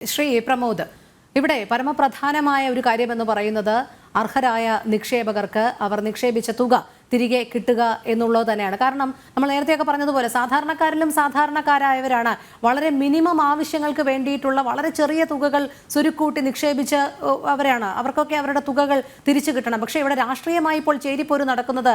ശ്രീ പ്രമോദ്, ഇവിടെ പരമപ്രധാനമായ ഒരു കാര്യമെന്ന് പറയുന്നത് അർഹരായ നിക്ഷേപകർക്ക് അവർ നിക്ഷേപിച്ച തുക തിരികെ കിട്ടുക എന്നുള്ളത് തന്നെയാണ്. കാരണം നമ്മൾ നേരത്തെയൊക്കെ പറഞ്ഞതുപോലെ സാധാരണക്കാരിലും സാധാരണക്കാരായവരാണ് വളരെ മിനിമം ആവശ്യങ്ങൾക്ക് വേണ്ടിയിട്ടുള്ള വളരെ ചെറിയ തുകകൾ സുരുക്കൂട്ടി നിക്ഷേപിച്ച് അവരാണ്. അവർക്കൊക്കെ അവരുടെ തുകകൾ തിരിച്ചു കിട്ടണം. പക്ഷേ ഇവിടെ രാഷ്ട്രീയമായി ഇപ്പോൾ ചേരിപ്പോര് നടക്കുന്നത്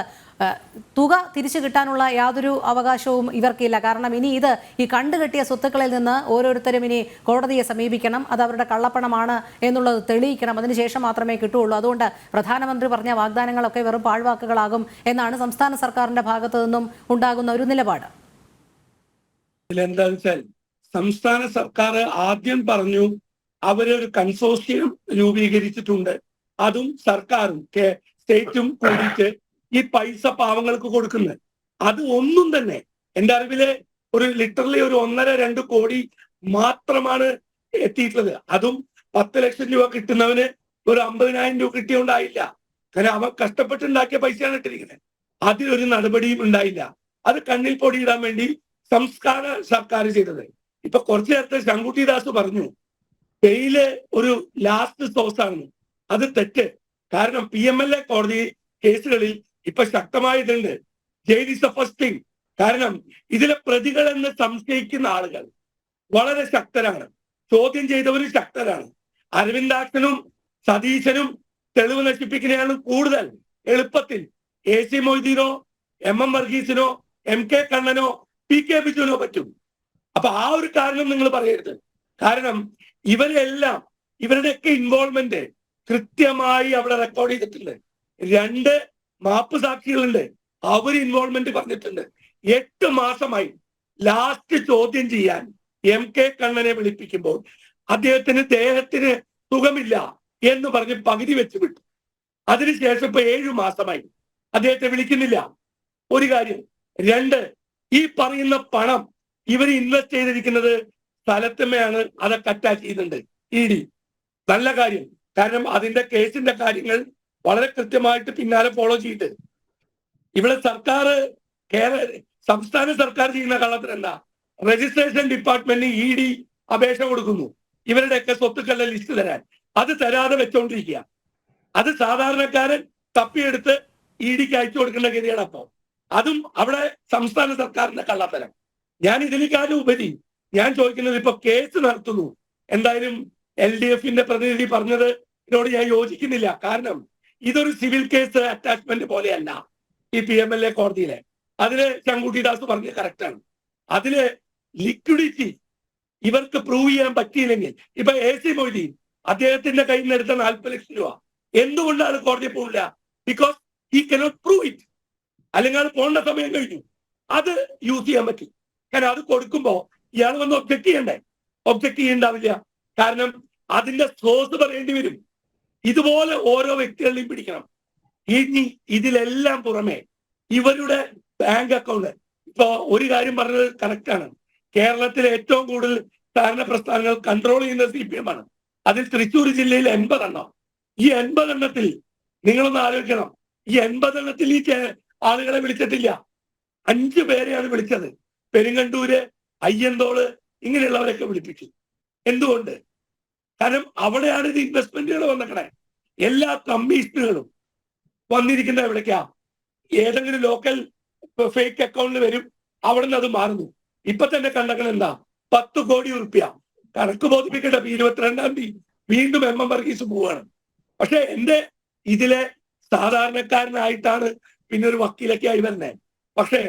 തുക തിരിച്ചു കിട്ടാനുള്ള യാതൊരു അവകാശവും ഇവർക്കില്ല. കാരണം ഇനി ഇത് ഈ കണ്ടുകെട്ടിയ സ്വത്തുക്കളിൽ നിന്ന് ഓരോരുത്തരും ഇനി കോടതിയെ സമീപിക്കണം, അത് അവരുടെ കള്ളപ്പണമാണ് എന്നുള്ളത് തെളിയിക്കണം, അതിനുശേഷം മാത്രമേ കിട്ടുകയുള്ളൂ. അതുകൊണ്ട് പ്രധാനമന്ത്രി പറഞ്ഞ വാഗ്ദാനങ്ങളൊക്കെ വെറും പാഴ്വാക്കുകളാകും എന്നാണ് സംസ്ഥാന സർക്കാരിന്റെ ഭാഗത്തു നിന്നും ഉണ്ടാകുന്ന ഒരു നിലപാട്. എന്താ വെച്ചാൽ സംസ്ഥാന സർക്കാർ ആദ്യം പറഞ്ഞു അവരൊരു കൺസോർഷ്യം രൂപീകരിച്ചിട്ടുണ്ട്, അതും സർക്കാരും സ്റ്റേറ്റും കൂടിയിട്ട് ഈ പൈസ പാവങ്ങൾക്ക് കൊടുക്കുന്നത്. അത് ഒന്നും തന്നെ എന്റെ അറിവില് ലിറ്ററലി 1.5-2 കോടി മാത്രമാണ് എത്തിയിട്ടുള്ളത്. അതും 10 ലക്ഷം രൂപ കിട്ടുന്നവന് 50,000 രൂപ കിട്ടിയോണ്ടായില്ല. കാരണം അവൻ കഷ്ടപ്പെട്ടുണ്ടാക്കിയ പൈസയാണ് ഇട്ടിരിക്കുന്നത്. അതിലൊരു നടപടിയും ഉണ്ടായില്ല. അത് കണ്ണിൽ പൊടിയിടാൻ വേണ്ടി സംസ്ഥാന സർക്കാർ ചെയ്തത്. ഇപ്പൊ കുറച്ചു നേരത്തെ ശങ്കുട്ടി ദാസ് പറഞ്ഞു ബെയില് ഒരു ലാസ്റ്റ് സോഴ്സ് ആണ്. അത് തെറ്റ്. കാരണം PMLA കോടതി കേസുകളിൽ ഇപ്പൊ ശക്തമായതുണ്ട്. Jail is the first thing. കാരണം ഇതിലെ പ്രതികൾ എന്ന് സംശയിക്കുന്ന ആളുകൾ വളരെ ശക്തരാണ്, ചോദ്യം ചെയ്തവരും ശക്തരാണ്. അരവിന്ദാക്ഷനും സതീശനും തെളിവ് നശിപ്പിക്കുന്നതാണ് കൂടുതൽ എളുപ്പത്തിൽ. AC മൊയ്തീനോ MM വർഗീസിനോ MK കണ്ണനോ PK ബിജുവിനോ പറ്റും. അപ്പൊ ആ ഒരു കാരണം നിങ്ങൾ പറയരുത്. കാരണം ഇവരെല്ലാം ഇവരുടെയൊക്കെ ഇൻവോൾവ്മെന്റ് കൃത്യമായി അവിടെ റെക്കോർഡ് ചെയ്തിട്ടുണ്ട്. 2 മാപ്പ് സാക്ഷികളുണ്ട്, അവർ ഇൻവോൾവ്മെന്റ് പറഞ്ഞിട്ടുണ്ട്. 8 മാസമായി ലാസ്റ്റ് ചോദ്യം ചെയ്യാൻ MK കണ്ണനെ വിളിപ്പിക്കുമ്പോൾ അദ്ദേഹത്തിന് ദേഹത്തിന് സുഖമില്ല എന്ന് പറഞ്ഞ് പകുതി വെച്ച് വിട്ടു. അതിനുശേഷം ഇപ്പൊ 7 മാസമായി അദ്ദേഹത്തെ വിളിക്കുന്നില്ല. ഒരു കാര്യം. 2, ഈ പറയുന്ന പണം ഇവർ ഇൻവെസ്റ്റ് ചെയ്തിരിക്കുന്നത് സ്ഥലത്തുമ്മയാണ്, അതൊക്കെ അറ്റാച്ച് ചെയ്യുന്നുണ്ട് ED. നല്ല കാര്യം. കാരണം അതിന്റെ കേസിന്റെ കാര്യങ്ങൾ വളരെ കൃത്യമായിട്ട് പിന്നാലെ ഫോളോ ചെയ്തിട്ട് ഇവിടെ സർക്കാർ സംസ്ഥാന സർക്കാർ ചെയ്യുന്ന കള്ളത്തിന് എന്താ, രജിസ്ട്രേഷൻ ഡിപ്പാർട്ട്മെന്റിന് ED അപേക്ഷ കൊടുക്കുന്നു ഇവരുടെയൊക്കെ സ്വത്തുക്കളുടെ ലിസ്റ്റ് തരാൻ. അത് തരാതെ വെച്ചോണ്ടിരിക്കുക. അത് സാധാരണക്കാരൻ തപ്പിയെടുത്ത് EDക്ക് അയച്ചു കൊടുക്കേണ്ട ഗതിയാണ്. അപ്പോ അതും അവിടെ സംസ്ഥാന സർക്കാരിന്റെ കള്ളത്തരം. ഞാൻ ഇതിനേക്കാളും ഉപരി ഞാൻ ചോദിക്കുന്നത്, ഇപ്പൊ കേസ് നടത്തുന്നു. എന്തായാലും LDFന്റെ പ്രതിനിധി പറഞ്ഞത് ഇതിനോട് ഞാൻ യോജിക്കുന്നില്ല. കാരണം ഇതൊരു സിവിൽ കേസ് അറ്റാച്ച്മെന്റ് പോലെയല്ല ഈ PMLA കോടതിയിലെ. അതില് ശങ്കുട്ടി ദാസ് പറഞ്ഞത് കറക്റ്റാണ്. അതില് ലിക്വിഡിറ്റി ഇവർക്ക് പ്രൂവ് ചെയ്യാൻ പറ്റിയില്ലെങ്കിൽ, ഇപ്പൊ AC മൊയ്തീൻ അദ്ദേഹത്തിന്റെ കയ്യിൽ നിന്ന് എടുത്ത 40 ലക്ഷം രൂപ എന്തുകൊണ്ടാണ് കോടതി പോകില്ല? Because he cannot prove it. അല്ലെങ്കിൽ അത് പോകേണ്ട സമയം കഴിഞ്ഞു. അത് യൂസ് ചെയ്യാൻ പറ്റും. കാരണം അത് കൊടുക്കുമ്പോ ഇയാൾ വന്ന് ഒബ്ജക്ട് ചെയ്യണ്ടേ? ഒബ്ജക്ട് ചെയ്യണ്ടാവില്ല. കാരണം അതിന്റെ സോഴ്സ് പറയേണ്ടി വരും. ഇതുപോലെ ഓരോ വ്യക്തികളെയും പിടിക്കണം. ഇനി ഇതിലെല്ലാം പുറമെ ഇവരുടെ ബാങ്ക് അക്കൗണ്ട്, ഇപ്പൊ ഒരു കാര്യം പറഞ്ഞത് കറക്റ്റാണ്. കേരളത്തിലെ ഏറ്റവും കൂടുതൽ സഹകരണ പ്രസ്ഥാനങ്ങൾ കൺട്രോൾ ചെയ്യുന്നത് CPM ആണ്. അതിൽ തൃശ്ശൂർ ജില്ലയിൽ 80 എണ്ണം. ഈ 80 എണ്ണത്തിൽ നിങ്ങളൊന്ന് ആലോചിക്കണം, ഈ 80 എണ്ണത്തിൽ ഈ ആളുകളെ വിളിച്ചിട്ടില്ല. 5 പേരെയാണ് വിളിച്ചത്. പെരുങ്ങണ്ടൂര്, അയ്യന്തോള്, ഇങ്ങനെയുള്ളവരൊക്കെ വിളിപ്പിച്ചു. എന്തുകൊണ്ട്? കാരണം അവിടെയാണ് ഇത് ഇൻവെസ്റ്റ്മെന്റുകൾ വന്നിക്കണേ. എല്ലാ കമ്മീഷനുകളും വന്നിരിക്കുന്ന എവിടേക്കാ? ഏതെങ്കിലും ലോക്കൽ ഫേക്ക് അക്കൗണ്ടിൽ വരും, അവിടെ നിന്ന് അത് മാറുന്നു. ഇപ്പൊ തന്നെ കണ്ടക്കണ എന്താ, 10 കോടി റുപ്യ കണക്ക് ബോധിപ്പിക്കട്ടെ. 22-ാം തീയതി വീണ്ടും MM വർഗീസ് പോവാണ്. പക്ഷെ എന്റെ ഇതിലെ സാധാരണക്കാരനായിട്ടാണ് പിന്നെ ഒരു വക്കീലൊക്കെ ആയി വരുന്നത്. പക്ഷേ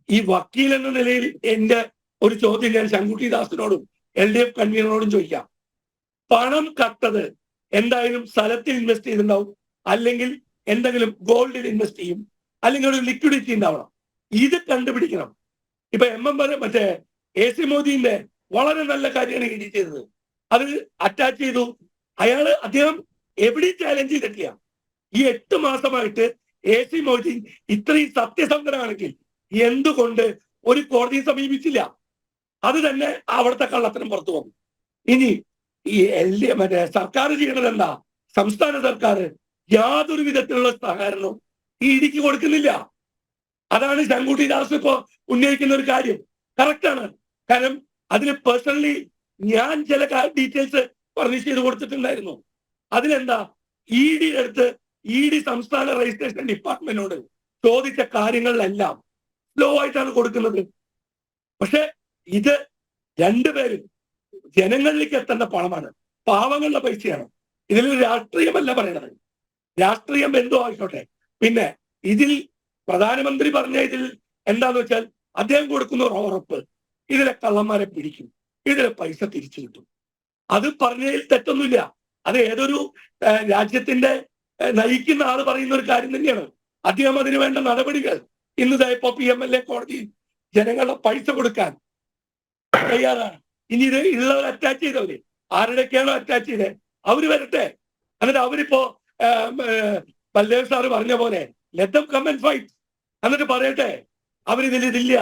ഈ വക്കീൽ എന്ന നിലയിൽ എന്റെ ഒരു ചോദ്യം ഞാൻ ശങ്കുട്ടി ദാസിനോടും LDF കൺവീനറോടും ചോദിക്കാം. പണം കട്ടത് എന്തായാലും സ്ഥലത്തിൽ ഇൻവെസ്റ്റ് ചെയ്തിട്ടുണ്ടാവും, അല്ലെങ്കിൽ എന്തെങ്കിലും ഗോൾഡിൽ ഇൻവെസ്റ്റ് ചെയ്യും, അല്ലെങ്കിൽ ഒരു ലിക്വിഡിറ്റി ഉണ്ടാവണം. ഇത് കണ്ടുപിടിക്കണം. ഇപ്പൊ മറ്റേ AC മോദിന്റെ വളരെ നല്ല കാര്യമാണ് ED ചെയ്തത്. അത് അറ്റാച്ച് ചെയ്തു. അദ്ദേഹം എവിടെയും ചാലഞ്ച് ചെയ്തിട്ടില്ല. ഈ 8 മാസമായിട്ട് AC മോദി ഇത്രയും സത്യസന്ധനാണെങ്കിൽ എന്തുകൊണ്ട് ഒരു കോടതിയെ സമീപിച്ചില്ല? അത് തന്നെ അവിടുത്തെ കള്ളത്തരം പുറത്തു വന്നു. ഇനി ഈ സർക്കാർ ചെയ്യണത് എന്താ? സംസ്ഥാന സർക്കാർ യാതൊരു വിധത്തിലുള്ള സഹകരണവും EDക്ക് കൊടുക്കുന്നില്ല. അതാണ് ശങ്കുട്ടി ദാസ് ഇപ്പോ ഉന്നയിക്കുന്ന ഒരു കാര്യം. കറക്റ്റാണ്. കാരണം അതിന് പേഴ്സണലി ഞാൻ ചില ഡീറ്റെയിൽസ് ഫർണിഷ് ചെയ്ത് കൊടുത്തിട്ടുണ്ടായിരുന്നു. അതിലെന്താ, ഇ ഡിയുടെ അടുത്ത് ഇ ഡി സംസ്ഥാന രജിസ്ട്രേഷൻ ഡിപ്പാർട്ട്മെന്റിനോട് ചോദിച്ച കാര്യങ്ങളിലെല്ലാം സ്ലോ ആയിട്ടാണ് കൊടുക്കുന്നത്. പക്ഷെ ഇത് രണ്ടുപേരും ജനങ്ങളിലേക്ക് എത്തേണ്ട പണമാണ്, പാവങ്ങളുടെ പൈസയാണ്. ഇതിൽ രാഷ്ട്രീയമല്ല പറയണത്. രാഷ്ട്രീയം എന്തോ ആയിക്കോട്ടെ. പിന്നെ ഇതിൽ പ്രധാനമന്ത്രി പറഞ്ഞ ഇതിൽ എന്താന്ന് വെച്ചാൽ അദ്ദേഹം കൊടുക്കുന്ന ഒരു ഉറപ്പ്, ഇതിലെ കള്ളന്മാരെ പിടിക്കും, ഇതിലെ പൈസ തിരിച്ചു കിട്ടും. അത് പറഞ്ഞതിൽ തെറ്റൊന്നുമില്ല. അത് ഏതൊരു രാജ്യത്തിന്റെ നയിക്കുന്ന ആള് പറയുന്ന ഒരു കാര്യം തന്നെയാണ്. അദ്ദേഹം അതിന് വേണ്ട നടപടികൾ ഇന്ന് ഇപ്പോ PMLA കോടതിയിൽ ജനങ്ങളുടെ പൈസ കൊടുക്കാൻ തയ്യാറാണ്. ഇനി ഇത് ഉള്ളവർ അറ്റാച്ച് ചെയ്തവര് ആരുടെയൊക്കെയാണോ അറ്റാച്ച് ചെയ്തത് അവര് വരട്ടെ. എന്നിട്ട് അവരിപ്പോ ബൽദേവ് സാറ് പറഞ്ഞ പോലെ let them come and fight. എന്നിട്ട് പറയട്ടെ ഇതില്ല.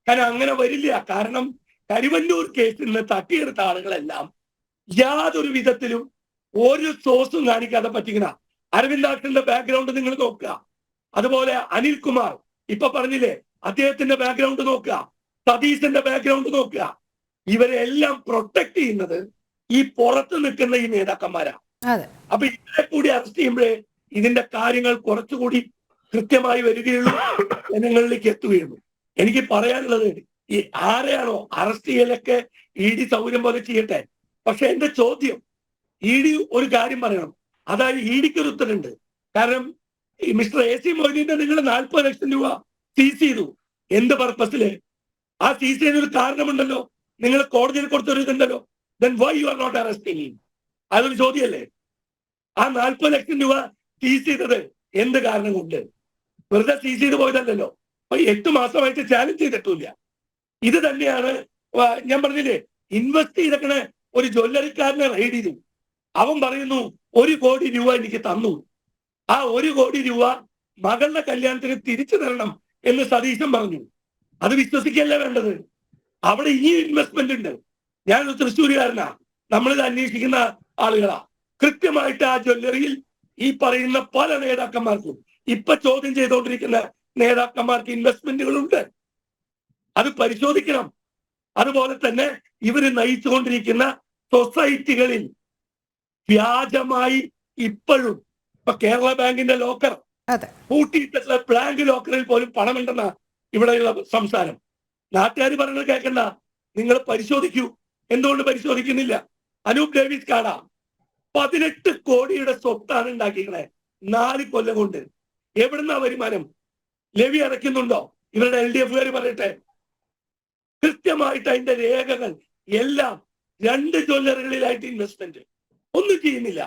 കാരണം അങ്ങനെ വരില്ല. കാരണം കരുവന്നൂർ കേസിൽ നിന്ന് തട്ടിയെടുത്ത ആളുകളെല്ലാം യാതൊരു വിധത്തിലും ഒരു സോഴ്സും കാണിക്കാതെ പറ്റിക്കണ. അരവിന്ദാക്ഷന്റെ ബാക്ക്ഗ്രൗണ്ട് നിങ്ങൾ നോക്കുക. അതുപോലെ അനിൽകുമാർ ഇപ്പൊ പറഞ്ഞില്ലേ, അദ്ദേഹത്തിന്റെ ബാക്ക്ഗ്രൗണ്ട് നോക്കുക, സതീശന്റെ ബാക്ക്ഗ്രൗണ്ട് നോക്കുക. ഇവരെ എല്ലാം പ്രൊട്ടക്ട് ചെയ്യുന്നത് ഈ പുറത്ത് നിൽക്കുന്ന ഈ നേതാക്കന്മാരാ. അപ്പൊ ഇവരെ കൂടി അറസ്റ്റ് ചെയ്യുമ്പോഴേ ഇതിന്റെ കാര്യങ്ങൾ കുറച്ചുകൂടി കൃത്യമായി വരികയുള്ളൂ, ജനങ്ങളിലേക്ക് എത്തുകയുള്ളൂ. എനിക്ക് പറയാനുള്ളത്, ഈ ആരെയാണോ അറസ്റ്റ് ചെയ്യലൊക്കെ ഇ ഡി സൗകര്യം പോലെ ചെയ്യട്ടെ. പക്ഷെ എന്റെ ചോദ്യം, ഇ ഡി ഒരു കാര്യം പറയണം. അതായത് ഇ ഡിക്ക് ഒരു ഉത്തരവുണ്ട്. കാരണം ഈ മിസ്റ്റർ AC മൊയ്തീന്റെ നിങ്ങൾ 40 ലക്ഷം രൂപ സീസ് ചെയ്തു. എന്ത് പർപ്പസില്? ആ സീസ് ചെയ്യുന്നൊരു കാരണമുണ്ടല്ലോ, നിങ്ങൾ കോടതിയിൽ കൊടുത്തൊരു ഇതുണ്ടല്ലോ. then why you are not arresting him? അതൊരു ചോദ്യമല്ലേ? ആ 40 ലക്ഷം രൂപ സീസ് ചെയ്തത് എന്ത് കാരണം കൊണ്ട്? വെറുതെ സീസ് ചെയ്ത് പോയതല്ലല്ലോ. 8 മാസമായിട്ട് ചാലഞ്ച് ചെയ്തിട്ടില്ല. ഇത് തന്നെയാണ് ഞാൻ പറഞ്ഞില്ലേ, ഇൻവെസ്റ്റ് ചെയ്തേക്കണ ഒരു ജ്വല്ലറിക്കാരനെ റെയ്ഡ് ചെയ്തു. അവൻ പറയുന്നു 1 കോടി രൂപ എനിക്ക് തന്നു, ആ 1 കോടി രൂപ മകളുടെ കല്യാണത്തിന് തിരിച്ചു തരണം എന്ന് സതീശൻ പറഞ്ഞു. അത് വിശ്വസിക്കല്ലേ വേണ്ടത്? അവിടെ ഇനിയും ഇൻവെസ്റ്റ്മെന്റ് ഉണ്ട്. ഞാനൊരു തൃശ്ശൂരുകാരനാ, നമ്മളിത് അന്വേഷിക്കുന്ന ആളുകളാ. കൃത്യമായിട്ട് ആ ജ്വല്ലറിയിൽ ഈ പറയുന്ന പല നേതാക്കന്മാർക്കും, ഇപ്പൊ ചോദ്യം ചെയ്തുകൊണ്ടിരിക്കുന്ന നേതാക്കന്മാർക്ക് ഇൻവെസ്റ്റ്മെന്റുകളുണ്ട്. അത് പരിശോധിക്കണം. അതുപോലെ തന്നെ ഇവര് നയിച്ചുകൊണ്ടിരിക്കുന്ന സൊസൈറ്റികളിൽ വ്യാജമായി ഇപ്പോഴും ഇപ്പൊ കേരള ബാങ്കിന്റെ ലോക്കർ പൂട്ടിയിട്ടുള്ള ബാങ്ക് ലോക്കറിൽ പോലും പണമുണ്ടെന്ന ഇവിടെയുള്ള സംസാരം. നാട്ടുകാർ പറയുന്നത് കേൾക്കണ്ട, നിങ്ങൾ പരിശോധിക്കൂ. എന്തുകൊണ്ട് പരിശോധിക്കുന്നില്ല? അനൂപ് ഡേവിസ് കാട 18 കോടിയുടെ സ്വത്താണ് ഉണ്ടാക്കിയത് 4 കൊല്ലം കൊണ്ട്. എവിടുന്ന വരുമാനം? ലെവി അടയ്ക്കുന്നുണ്ടോ? ഇവരുടെ LDF പറയട്ടെ. കൃത്യമായിട്ട് അതിന്റെ രേഖകൾ എല്ലാം 2 ജ്വല്ലറികളിലായിട്ട് ഇൻവെസ്റ്റ്മെന്റ് ഒന്നും ചെയ്യുന്നില്ല.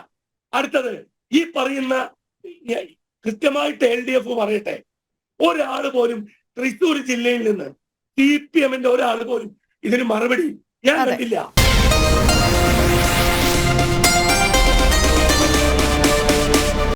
അടുത്തത് ഈ പറയുന്ന കൃത്യമായിട്ട് LDF പറയട്ടെ, ഒരാള് പോലും തൃശ്ശൂർ ജില്ലയിൽ നിന്ന് CPM ഒരാൾ പോലും ഇതിന് മറുപടി ഞാൻ കണ്ടില്ല.